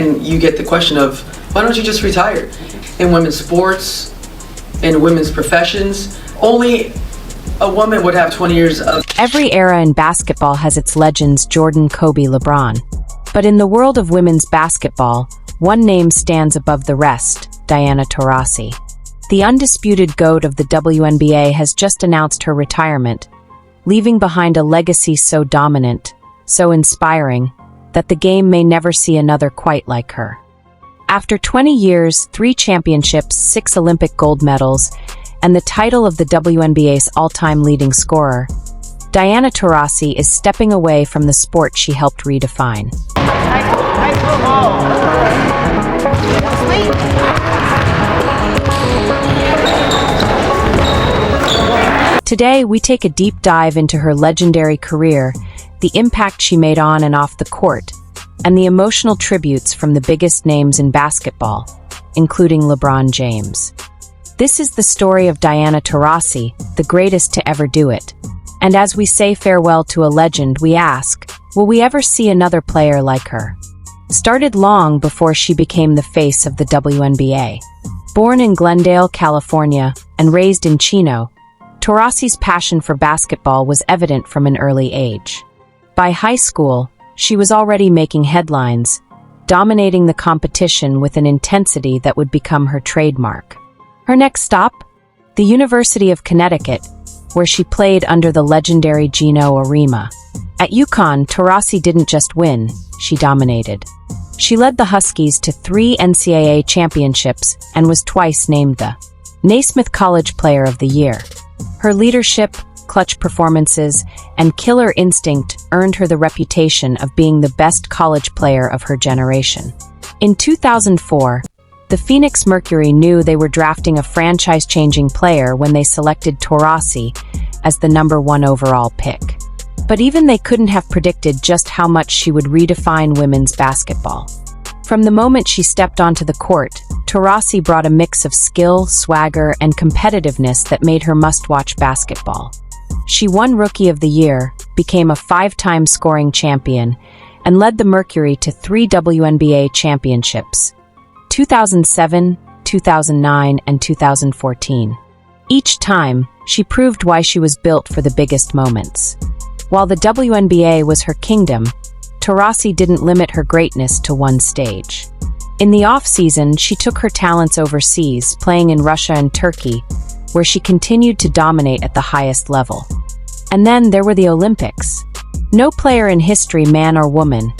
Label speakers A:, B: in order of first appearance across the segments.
A: And you get the question of, why don't you just retire? In women's sports, in women's professions, only a woman would have 20 years of...
B: Every era in basketball has its legends: Jordan, Kobe, LeBron. But in the world of women's basketball, one name stands above the rest: Diana Taurasi. The undisputed GOAT of the WNBA has just announced her retirement, leaving behind a legacy so dominant, so inspiring, that the game may never see another quite like her. After 20 years, 3 championships, 6 Olympic gold medals, and the title of the WNBA's all-time leading scorer, Diana Taurasi is stepping away from the sport she helped redefine. Today, we take a deep dive into her legendary career, the impact she made on and off the court, and the emotional tributes from the biggest names in basketball, including LeBron James. This is the story of Diana Taurasi, the greatest to ever do it. And as we say farewell to a legend, we ask, will we ever see another player like her? Started long before she became the face of the WNBA. Born in Glendale, California, and raised in Chino, Taurasi's passion for basketball was evident from an early age. By high school, she was already making headlines, dominating the competition with an intensity that would become her trademark. Her next stop? The University of Connecticut, where she played under the legendary Geno Auriemma. At UConn, Taurasi didn't just win, she dominated. She led the Huskies to 3 NCAA championships and was twice named the Naismith College Player of the Year. Her leadership, clutch performances, and killer instinct earned her the reputation of being the best college player of her generation. In 2004, the Phoenix Mercury knew they were drafting a franchise-changing player when they selected Taurasi as the #1 overall pick. But even they couldn't have predicted just how much she would redefine women's basketball. From the moment she stepped onto the court, Taurasi brought a mix of skill, swagger, and competitiveness that made her must-watch basketball. She won Rookie of the Year, became a 5-time scoring champion, and led the Mercury to 3 WNBA championships: 2007, 2009, and 2014. Each time, she proved why she was built for the biggest moments. While the WNBA was her kingdom, Taurasi didn't limit her greatness to one stage. In the off-season, she took her talents overseas, playing in Russia and Turkey, where she continued to dominate at the highest level. And then there were the Olympics. No player in history, man or woman,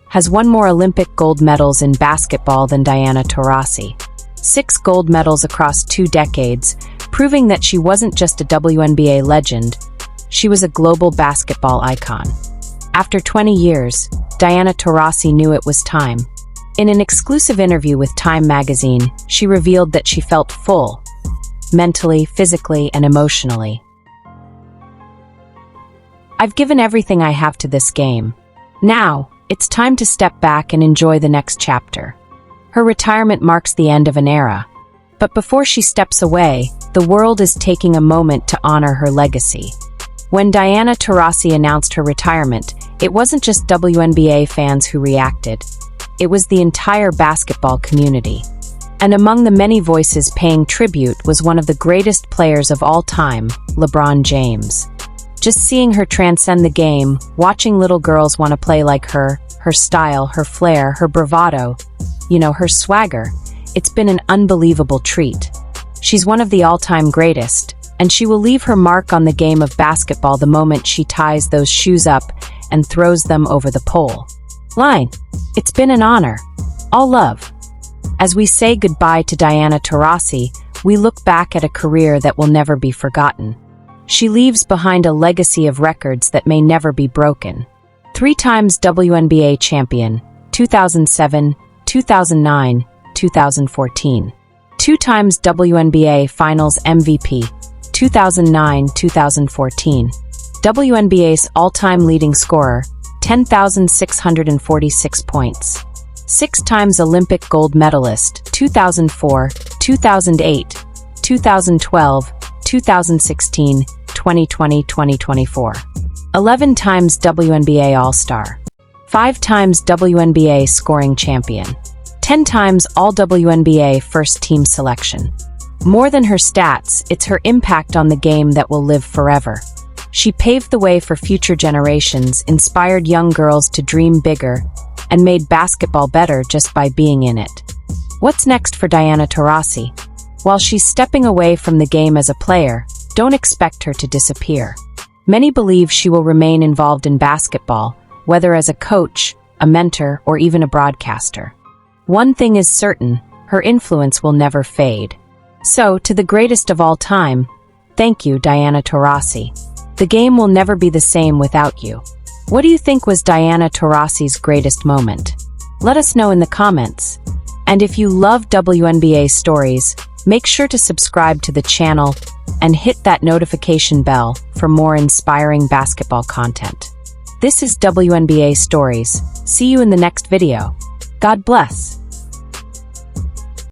B: has won more Olympic gold medals in basketball than Diana Taurasi. 6 gold medals across 2 decades, proving that she wasn't just a WNBA legend, she was a global basketball icon. After 20 years, Diana Taurasi knew it was time. In an exclusive interview with Time magazine, she revealed that she felt full, mentally, physically, and emotionally. "I've given everything I have to this game. Now, it's time to step back and enjoy the next chapter." Her retirement marks the end of an era. But before she steps away, the world is taking a moment to honor her legacy. When Diana Taurasi announced her retirement, it wasn't just WNBA fans who reacted. It was the entire basketball community. And among the many voices paying tribute was one of the greatest players of all time, LeBron James. Just seeing her transcend the game, watching little girls want to play like her style, her flair, her bravado, her swagger, it's been an unbelievable treat. She's one of the all-time greatest, and she will leave her mark on the game of basketball the moment she ties those shoes up and throws them over the pole. Line. It's been an honor. All love. As we say goodbye to Diana Taurasi, we look back at a career that will never be forgotten. She leaves behind a legacy of records that may never be broken. 3 times WNBA champion, 2007, 2009, 2014. 2 times WNBA Finals MVP, 2009, 2014. WNBA's all-time leading scorer, 10,646 points. 6 times Olympic gold medalist, 2004, 2008, 2012, 2016, 2020, 2024. 11 times WNBA All-Star. 5 times WNBA scoring champion. 10 times all WNBA first team selection. More than her stats, it's her impact on the game that will live forever. She paved the way for future generations, inspired young girls to dream bigger, and made basketball better just by being in it. What's next for Diana Taurasi? While she's stepping away from the game as a player, don't expect her to disappear. Many believe she will remain involved in basketball, whether as a coach, a mentor, or even a broadcaster. One thing is certain, her influence will never fade. So, to the greatest of all time, thank you, Diana Taurasi. The game will never be the same without you. What do you think was Diana Taurasi's greatest moment? Let us know in the comments. And if you love WNBA stories, make sure to subscribe to the channel and hit that notification bell for more inspiring basketball content. This is WNBA Stories. See you in the next video. God bless.